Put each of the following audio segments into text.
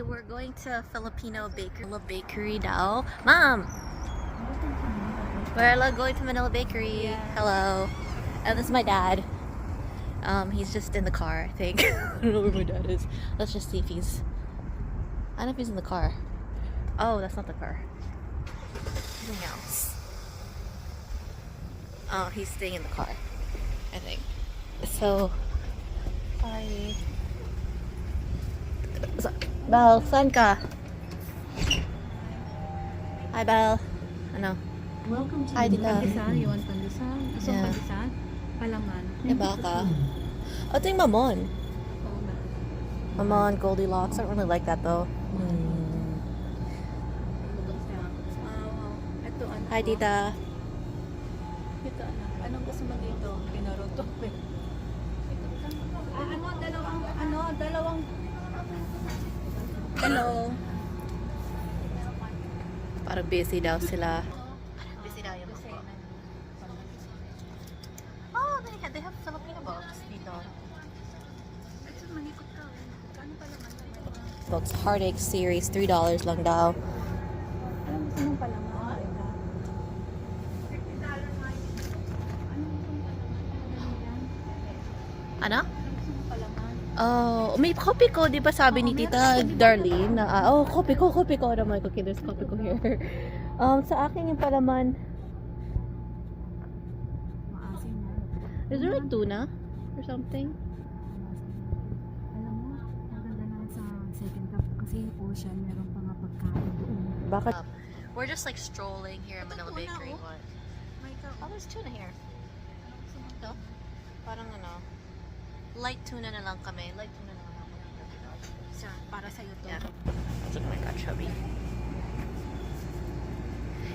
We're going to Filipino bakery daw. Mom! We're going to Manila Bakery. Yeah. Hello. And this is my dad. He's just in the car, I think. I don't know where my dad is. Let's just see if he's... I don't know if he's in the car. Oh, that's not the car. Something else. Oh, he's staying in the car, I think. So, sorry. Bel, saan ka? Hi, Bel. Ano? Welcome to Hi, Tita. Pandesal. You want pandesal? Gusto Yeah. pandesal? Palaman. Iba ka? Oh, ito yung Mamon. Oo ba? Mamon, Goldilocks. I don't really like that though. Ito ano? Hi, Tita. Ito ano? Anong gusto mo dito? Pinaroto. Dalawang. Hello. Parang busy daw sila. Busy daw yung mga. Oh, they have Filipino books dito. Ito, manikot ka. Ano palaman? Books, Heartache series, $3 lang daw. Anong gusto mong palaman? Ano? Gusto mong palaman? Oh, may copy ko, di ba sabi ni Tita Darlene na, copy ko. Naman, okay, there's copy ko here. Sa akin yung palaman, Maasim mo. is there like tuna or something? Alam mo, maganda na sa second cup kasi ocean, meron pa nga pagkain doon. Bakit? We're just like strolling here at Manila Bakery. What? May Oh, there's tuna here. Ito? Parang ano, light tuna na lang kami. Light tuna na lang kami. para sa'yo to. Yeah. Oh my God, chubby.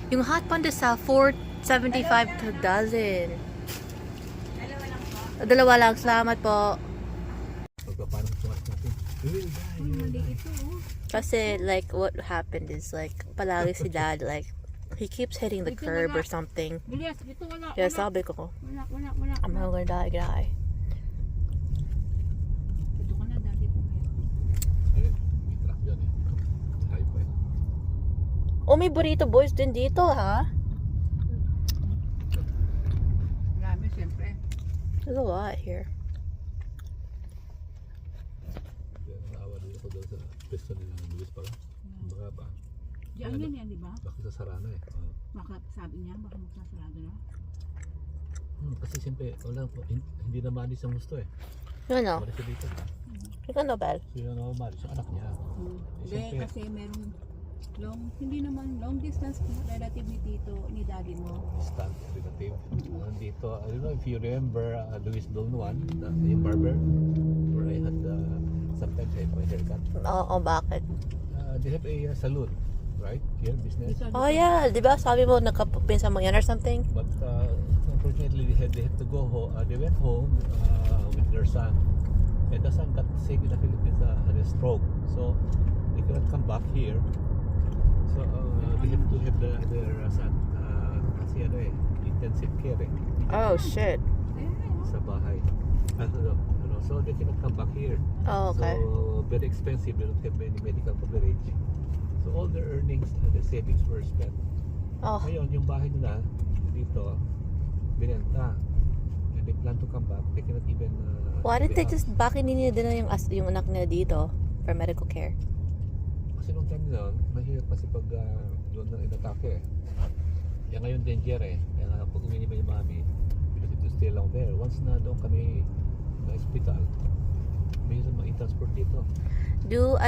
Yung hot pandesal, $4.75 to dozen. Dalawa lang. Salamat po. Pagpapanong sukat natin. We will die. Uy, mali ito oh. Kasi like what happened is like palagi si dad like he keeps hitting the curb or something. Bilis, dito wala. Kaya sabi ko, Wala. I'm not gonna die. Dito ka na, dati ko ngayon. Eh, may truck dyan eh. Highway. Oh, may burrito boys din dito, ha? Marami, siyempre. There's a lot here. Naawa din ako doon sa pwesto nila ng Luis pala. Baka ba? Diyan yan, di ba? Baka sasara na eh. Baka sabi niya, baka magsasarado na. Kasi siyempre, wala po. Hindi na maalis ang gusto eh. Yun o. Maalis siya dito. Ikaw no, Bel? So yun ang maalis yung anak niya. Hindi, kasi merong hindi naman long distance relative ni tito, ni daddy mo. Distant relative. Nandito, I don't know if you remember Luis Don Juan, yung barber, where I had sometimes I have my haircut. Oo, bakit? They have a salon, right? Here, business. Oh yeah, di ba sabi mo nakapinsa mo yan or something? But unfortunately, they had to go home. They went home with their son, and the son got sick in the Philippines, had a stroke. So they cannot come back here. So they have to have their son kasi ano eh, intensive care eh, Oh shit. sa bahay. So they cannot come back here. Oh, okay. So very expensive. They don't have any medical coverage. So all their earnings and the savings were spent. Oh, Ngayon, yung bahay nila dito, binenta. And they plan to come back. They cannot even... why did they pay just, bakit hindi nila dinala yung anak nila dito for medical care? out. Kasi nung time nila, mahirap kasi pag doon na inatake eh. Kaya ngayon danger eh. Kaya nga pag uwi naman yung mami, we need to stay long there. Once na doon kami na hospital, mayroon ma-transport dito. Do,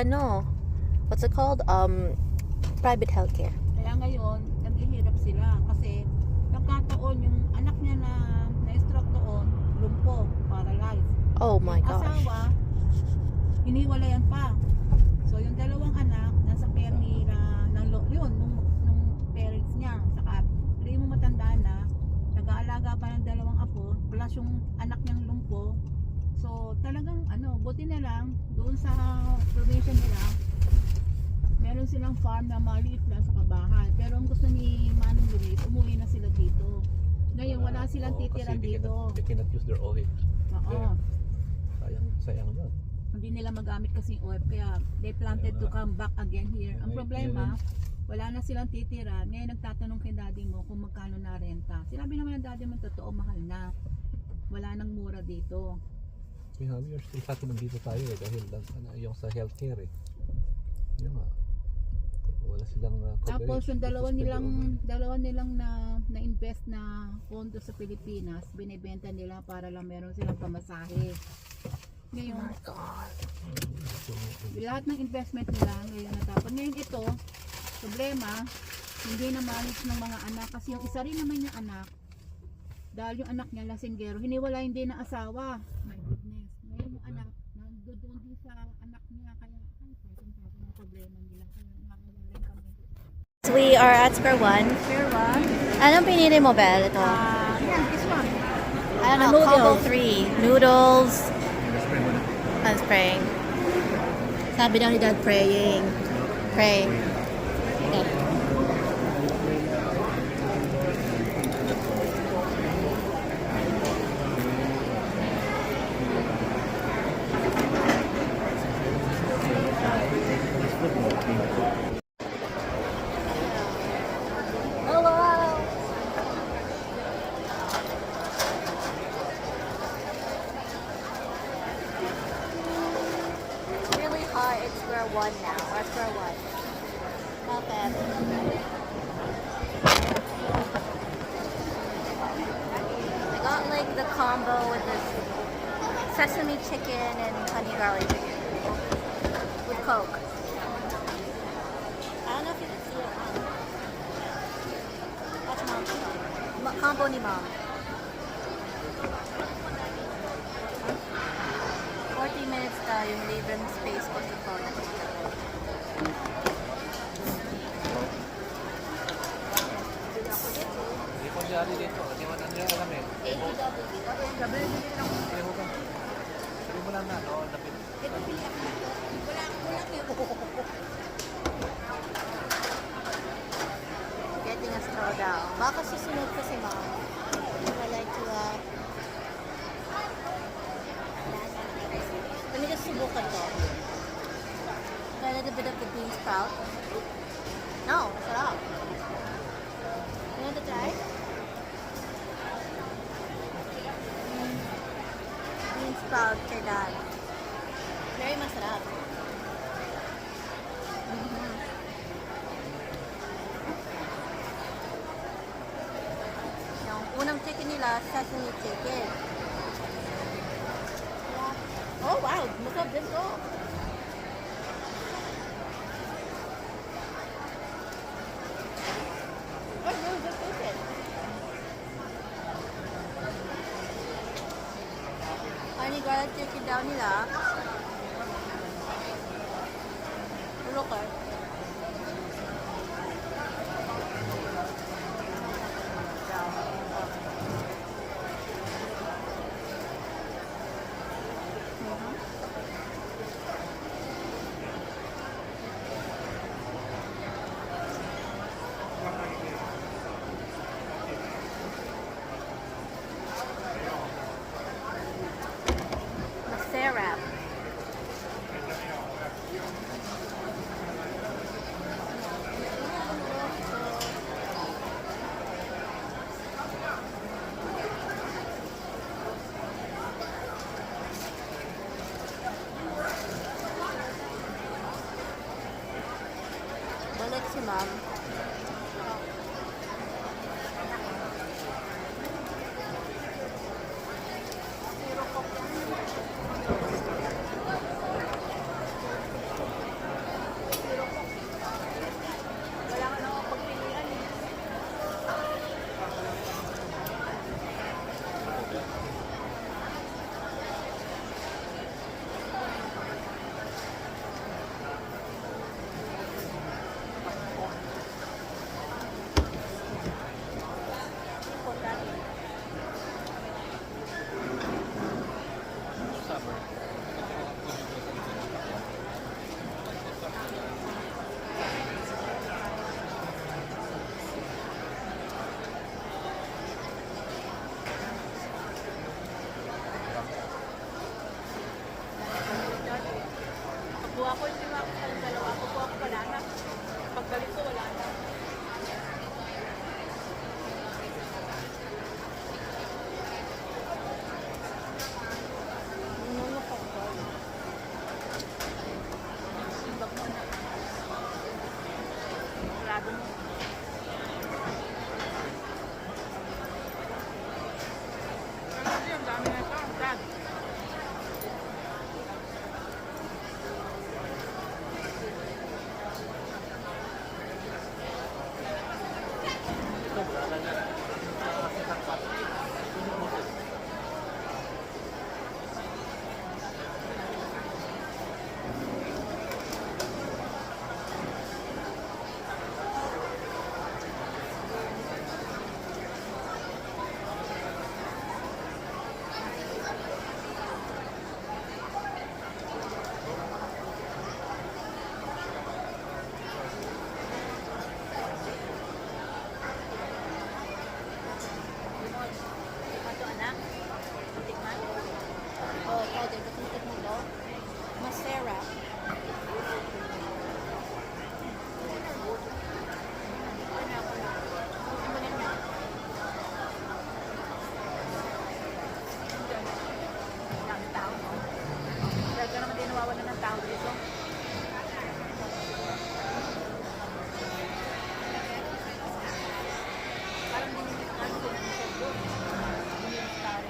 what's it called? Private healthcare. Kaya ngayon, naghihirap sila kasi nagkataon yung anak niya na na-stroke doon, lumpo, paralyzed. Oh my Yung gosh. asawa, hiniwalayan pa. So yung dalawang anak, nasa care nila, nung parents niya. Saka, hindi mo matandaan na, nag-aalaga pa ng dalawang apo, plus yung anak niyang lumpo. So talagang, buti na lang, doon sa probinsya nila, meron silang farm na maliit lang sa kabahan. Pero ang gusto ni Manong Luis, umuwi na sila dito. Ngayon, wala silang titiran Kasi dito. they cannot use their olive. Oo. Sayang yun. hindi nila magamit kasi yung OF, kaya they planted to come back again here. Ang problema, wala na silang titira. Ngayon nagtatanong kay daddy mo kung magkano na renta. Sinabi naman ng daddy mo, totoo, mahal na. Wala nang mura dito. We are still happy nandito tayo eh, dahil yung sa healthcare eh. Yun nga. Wala silang Tapos yung coverage. dalawa nilang na invest na pondo sa Pilipinas, binebenta nila para lang meron silang pamasahe. Ngayon, lahat ng investment nila ngayon natapon. Ngayon ito, problema, hindi na manage ng mga anak kasi yung isa rin naman yung anak, dahil yung anak niya lasinggero, hiniwalay din ng asawa. My goodness. Ngayon yung anak, nandoon din sa anak niya, kaya ang problema nila. Kaya nakakawalan kami. We are at Square One. Fair one. Anong pinili mo, Belle? Ito. Yan, this one. I don't know, noodles. combo 3. Noodles. I'm praying. Sabi daw ni Dad, praying. Pray. Okay. Hello. It's really hot at Square One now. Or Square One. Not bad. I got like the combo with this sesame chicken and honey garlic chicken with Coke. I don't know if you can see it. Watch mom. Combo ni mom. 40 minutes tayo yung libreng space ko sa phone. Hindi ko dyan dito. Hindi mo nandiyan alam eh. 80 Sabi mo lang na, no? Lapit. Getting a straw down. Baka susunod ko si mom. I like to let me just subukan to. Try a little bit of the bean sprout. No, masarap. You want to try? Bean sprout kay Dad. Very masarap. Yung unang chicken nila, sesame chicken. Oh wow, masarap din to. Oh, really good chicken. Honey garlic chicken daw nila. Look at. Masarap. Balik si mom. Wala ka nang pagpilian eh. dalawa ko, hindi mo ako sa dalawa ko po ako wala na. Pagbalik ko wala na. Simbag mo na. Sarado mo. Kasi ang dami na ito. Dad. Ito anak. Tikman. Oh, pwede. Batutik mo to. Masarap. Ano ako na. Imunin na. Dami tao, no? Dahil ka naman din nawawala ng tao dito. Parang dininitaan ko ng servo. Dininitaan.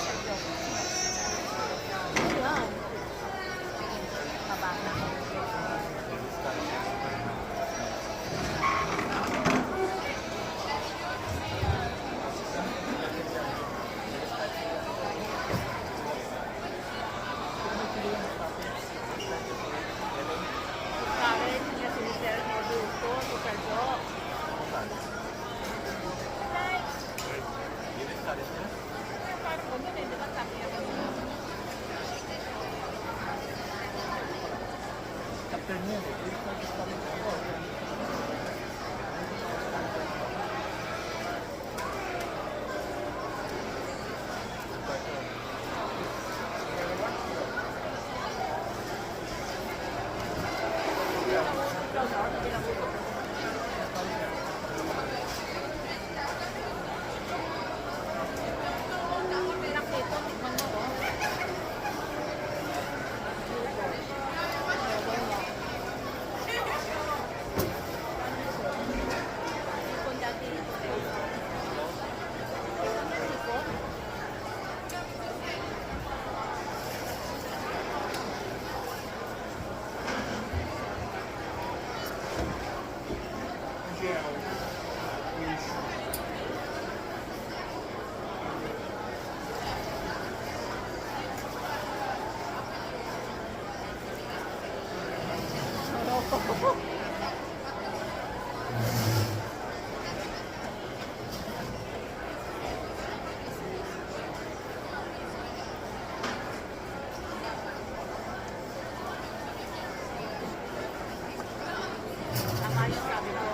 Servo. Wow. Mababa. Karen, niya si Sir Modusto, si Sergio. Parang ganun eh, di ba sabi niya ganun? Chapter niya eh. Tama yung sabi ko.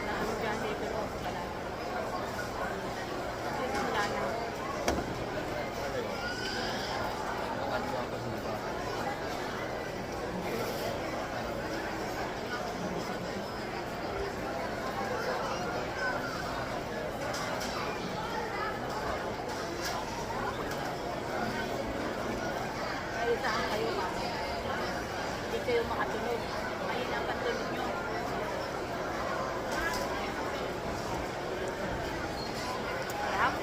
Naano dyan eh, pero wala. Kasi wala na. Ay, saan kayo ba? Hindi kayo makatunog. Ayun ang patunog nyo. Sarap.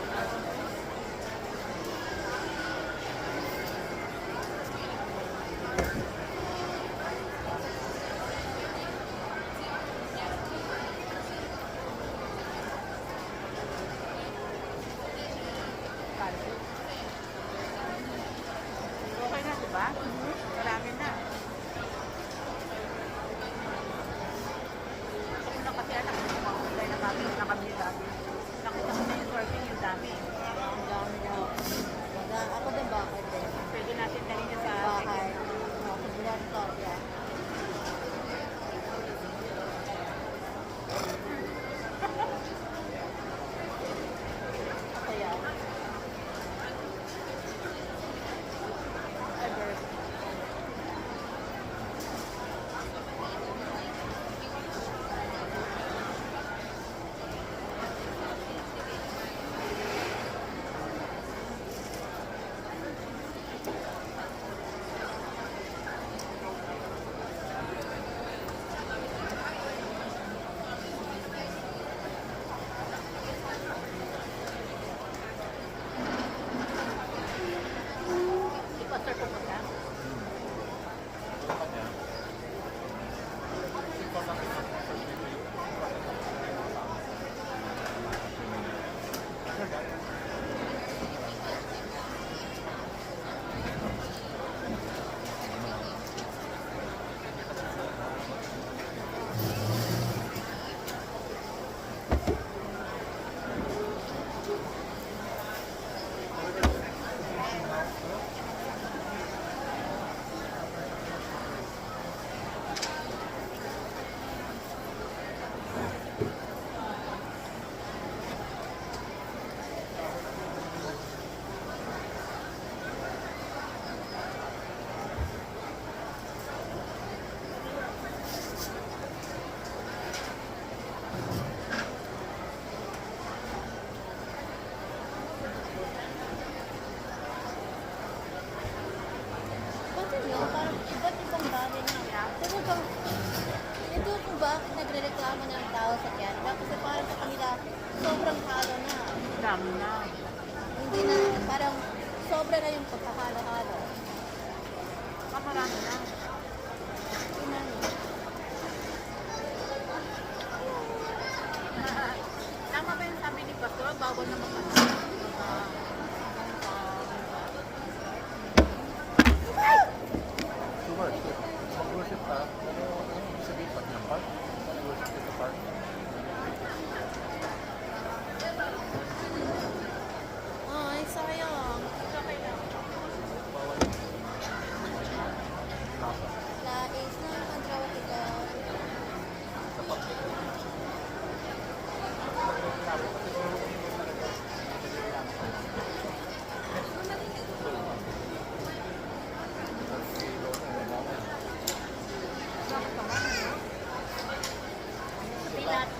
Okay na, diba? Marami na. Gusto ko na kasi anak ko mga online na kami nakabili dati. Nakita ko na yung sorting yung dami. Ang dami na. Ako din bakit din. Pwede natin dali na sa Bahay. Sobrang top, yeah. Kaya. Ever. ng tao sa Canada kasi parang sa kanila sobrang halo na. Dami na. Hindi na, parang sobra na yung pagkahalo-halo. Marami na. Tama ba yung sabi ni Pastor? Bawal na Worship pa, pero sabihin pa ng park. Worship at the park. Ay, sayang. Lais na kontrawa kita.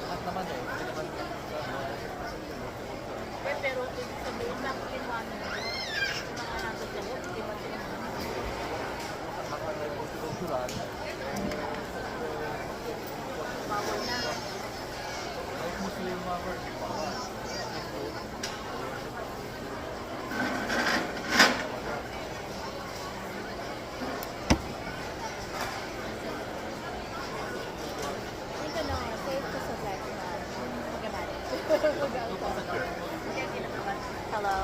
At naman eh, hindi naman pero ibig sabihin lang kinuha na yung mga nasa sa loob, hindi ba sila cultural. bawal na. Kahit Muslim mga worship pa. Hindi ko na, safe ko sa black man. Hello.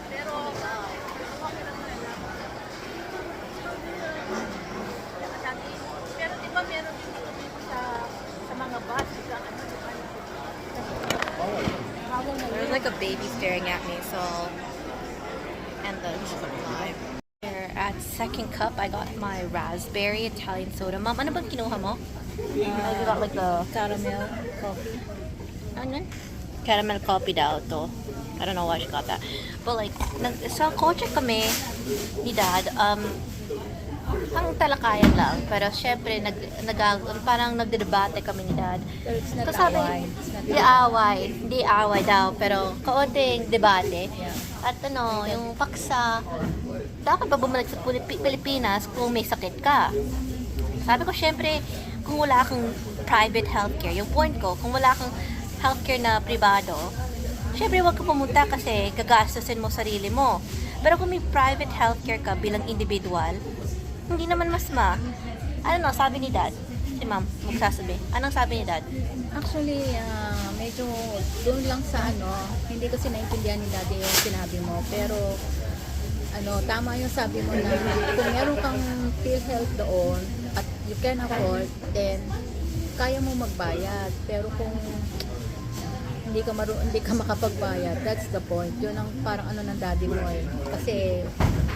Pero, okay lang na lang. Pero di ba meron din dito sa mga bus, sa ano, There's like a baby staring at me, so. And the lime. Here at Second Cup, I got my raspberry Italian soda. Mom, ano bang kinuha mo? I got like the caramel coffee. ano? Caramel coffee daw to. I don't know why she got that. But like, sa kotse kami ni Dad, ang talakayan lang. Pero syempre, parang nagdedebate kami ni Dad. Pero it's not Kasi sabi, away. It's not hindi away daw, pero kaunting debate. At ano, yung paksa, dapat ba bumalik sa Pilipinas kung may sakit ka? Sabi ko, syempre, kung wala kang private healthcare, yung point ko, kung wala kang healthcare na privado, syempre, wag ka pumunta kasi gagastusin mo sarili mo. Pero kung may private healthcare ka bilang individual, hindi naman ano, sabi ni Dad, si Ma'am, magsasabi. Anong sabi ni Dad? Actually, medyo doon lang sa ano, hindi kasi naintindihan ni Daddy yung sinabi mo. Pero, ano, tama yung sabi mo na kung meron kang PhilHealth doon at you can afford, then kaya mo magbayad. Pero kung hindi ka makapagbayad, that's the point. Yun ang parang ano ng daddy mo eh. Kasi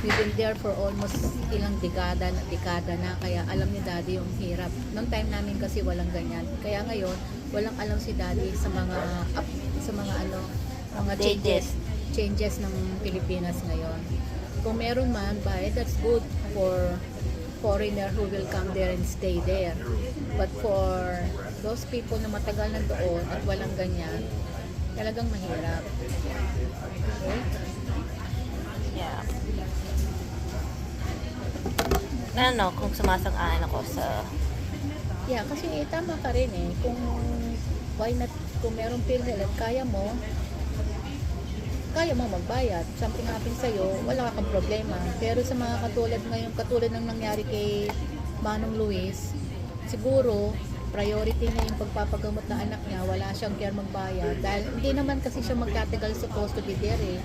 we've been there for almost ilang dekada na, kaya alam ni daddy yung hirap. Noong time namin kasi walang ganyan. Kaya ngayon, walang alam si daddy sa mga mga changes ng Pilipinas ngayon. Kung meron man, bayad, that's good for foreigner who will come there and stay there. But for those people na matagal na doon at walang ganyan, talagang mahirap. Okay? Yeah. Ano, kung sumasang-ayon ako sa... Yeah, kasi tama ka rin eh. Why not, kung merong PhilHealth, kaya mo magbayad. Something happen sa'yo, wala kang problema. Pero sa mga katulad ng nangyari kay Manong Luis, siguro, priority niya yung pagpapagamot ng anak niya, wala siyang care magbayad. Dahil hindi naman kasi siya magtatagal supposed to be there eh.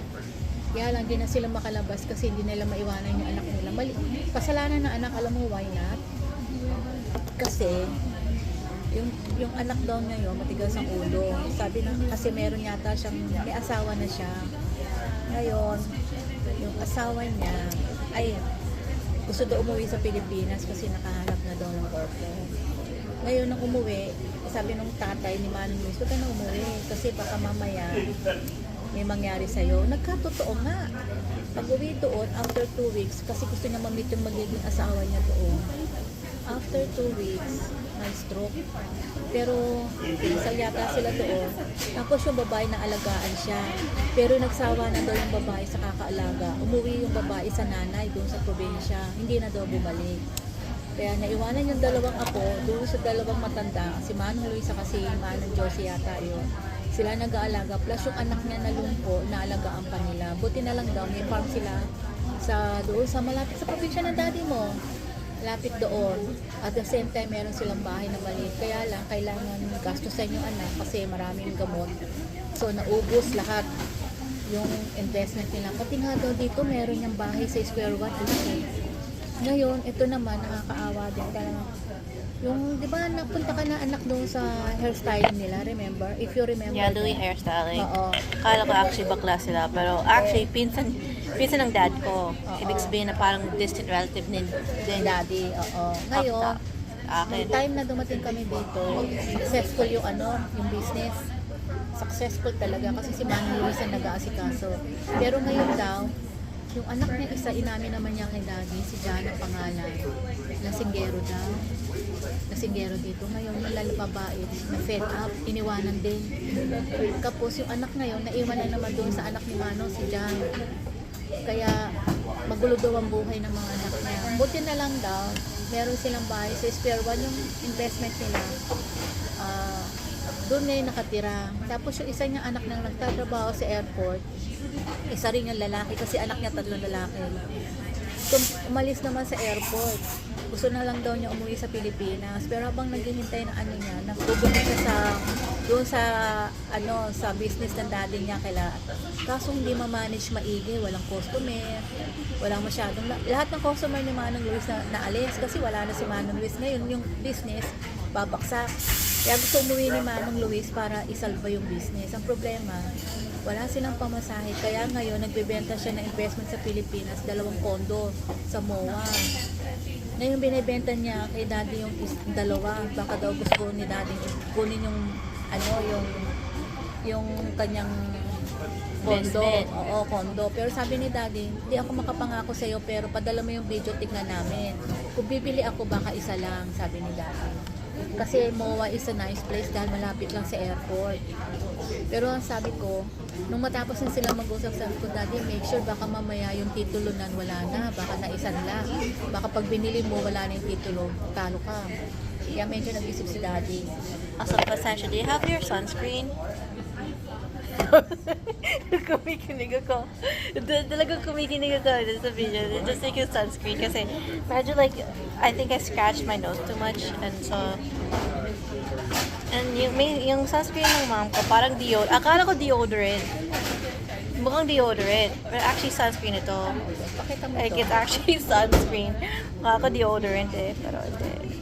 Kaya lang, hindi na sila makalabas kasi hindi nila maiwanan yung anak nila. Kasalanan ng anak, alam mo why not? Kasi, yung anak daw niya yun, matigas ang ulo. Sabi na, kasi meron yata siyang, may asawa na siya. Ngayon, yung asawa niya, ay, gusto daw umuwi sa Pilipinas kasi nakahanap na daw ng girlfriend. Ngayon, nang umuwi, sabi nung tatay ni Manong Luis, huwag ka na umuwi kasi baka mamaya may mangyari sa'yo. Nagkatotoo nga. Pag-uwi doon, after 2 weeks, kasi gusto niya ma-meet yung magiging asawa niya doon. After 2 weeks, may stroke. Pero, pinasal yata sila doon. Tapos yung babae na alagaan siya. Pero nagsawa na daw yung babae sa kakaalaga. Umuwi yung babae sa nanay doon sa probinsya. Hindi na daw bumalik. Kaya naiwanan yung dalawang apo doon sa dalawang matanda. Si Manong Luisa kasi Manong Josie yata yun. Sila nag-aalaga. Plus yung anak niya na lumpo, naalagaan pa nila. Buti na lang daw, may farm sila doon sa malapit sa probinsya ng daddy mo. Lapit doon. At the same time, meron silang bahay na maliit. Kaya lang, kailangan gastusan yung anak kasi maraming gamot. So, naubos lahat yung investment nila. Pati nga daw dito, meron yung bahay sa Square One. Ngayon, ito naman, nakakaawa din. Yung, di ba, napunta ka na anak doon sa hairstyling nila, remember? If you remember. Yeah, Louis hairstyling. Oo. Kala ko actually bakla sila. Pero actually, pinsan ng dad ko. Ibig sabihin na parang distant relative ni Daddy, oo. Ngayon, akin. yung time na dumating kami dito, successful yung yung business. Successful talaga kasi si Manny Luis ang nag-aasikaso. Pero ngayon daw, yung anak niya isa, inamin naman niya kay Daddy, si Jan ang pangalan. Lasinggero daw. Lasinggero dito. Ngayon, yung lalababae na fed up, iniwanan din. Tapos yung anak ngayon, naiwan na naman doon sa anak ni Mano, si Jan. Kaya magulo daw ang buhay ng mga anak niya. Buti na lang daw, meron silang bahay sa Square One, yung investment nila. Doon ngayon nakatira. Tapos yung isa niya anak nang nagtatrabaho sa airport, isa rin yung lalaki kasi anak niya 3 lalaki. So, umalis naman sa airport. Gusto na lang daw niya umuwi sa Pilipinas. Pero habang naghihintay ng ano niya, nagpupunta siya sa business ng daddy niya kaya kaso hindi ma-manage maigi, walang customer, walang masyadong lahat ng customer ni Manong Luis na naalis kasi wala na si Manong Luis ngayon, yung business babaksak. Kaya gusto umuwi ni Manong Luis para isalba yung business. Ang problema, wala silang pamasahe. Kaya ngayon, nagbebenta siya ng investment sa Pilipinas, 2 condo sa MOA. Ngayon, binibenta niya kay daddy yung 2. Baka daw gusto ni daddy kunin yung kanyang condo. Oo, condo. Pero sabi ni daddy, hindi ako makapangako sa iyo, pero padala mo yung video, tignan namin. Kung bibili ako, baka isa lang, sabi ni daddy. Kasi MOA is a nice place dahil malapit lang sa airport. Pero ang sabi ko, nung matapos na sila mag-usap, sabi ko, Daddy, make sure baka mamaya yung titulo nan wala na, baka naisanla. Baka pag binili mo, wala na yung titulo, talo ka. Kaya medyo nag-isip si Daddy. Also, pasensya, do you have your sunscreen? Kumikinig ako. Talagang kumikinig ako sa video. Just like yung sunscreen kasi medyo like, I think I scratched my nose too much and so and yung sunscreen ng mom ko parang akala ko deodorant. Mukhang deodorant. But actually sunscreen ito. Pakita mo Like ito. it's actually sunscreen. Akala ko deodorant pero hindi.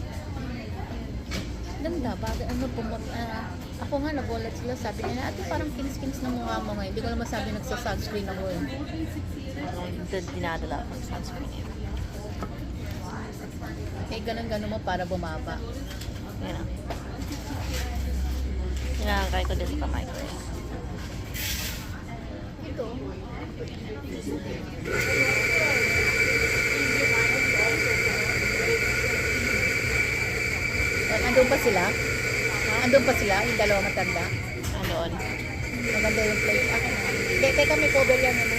Ganda, bagay ako nga nagulat sila, sabi nila, ate parang kinis-kinis ng mukha mo ngayon. Hindi ko naman sabi nagsa-sunscreen ako eh. Dinadala ko sunscreen yun. Eh, ganun-ganun mo para bumaba. Yan na. Hinahangkay ko din sa kamay ko. Ito. Andun pa sila? Andun pa sila? Yung 2 matanda? Andun. Maganda yung place. Hindi, teka, may cover yan. Ano?